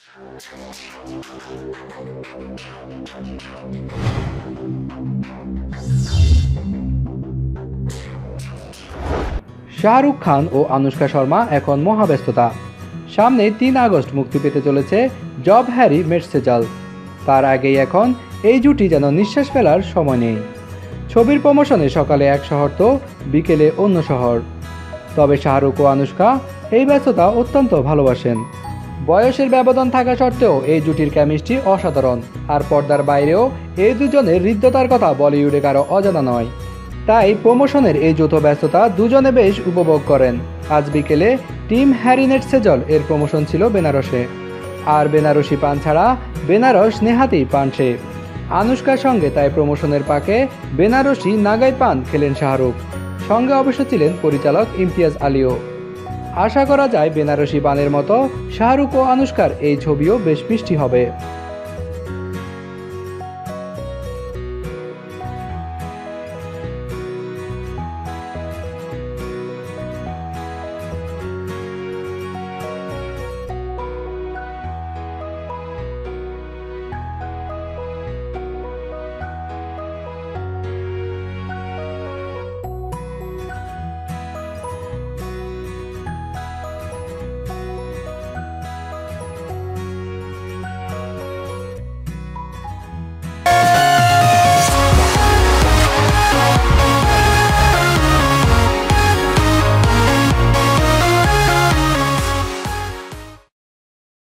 শাহরুখ খান ও আনুশকা শর্মা এখন মহাব্যস্ততা। সামনে ৩ আগস্ট মুক্তি পেতে চলেছে জব হ্যারি মেট সেজাল। তার আগেই এখন এই জুটি যেন নিঃশ্বাস ফেলার সময় নেই। ছবির প্রমোশনে সকালে এক শহর তো বিকেলে অন্য শহর। তবে শাহরুখ ও আনুশকা এই ব্যস্ততা অত্যন্ত ভালোবাসেন। বয়সের ব্যবধান থাকা সত্ত্বেও এই জুটির কেমিস্ট্রি অসাধারণ। আর পর্দার বাইরেও এই দুজনের হৃদ্যতার কথা বলিউডে কারো অজানা নয়। তাই প্রমোশনের এই যৌথ ব্যস্ততা দুজনে বেশ উপভোগ করেন। আজ বিকেলে টিম হ্যারি মেট সেজল এর প্রমোশন ছিল বেনারসে। আর বেনারসি পান ছাড়া বেনারস নেহাতি পান সে। আনুশকার সঙ্গে তাই প্রমোশনের পাকে বেনারসি নাগাই পান খেলেন শাহরুখ। সঙ্গে অবশ্য ছিলেন পরিচালক ইমতিয়াজ আলীও। আশা করা যায় বেনারসি পানের মতো শাহরুখ ও আনুশকার এই ছবিও বেশ মিষ্টি হবে।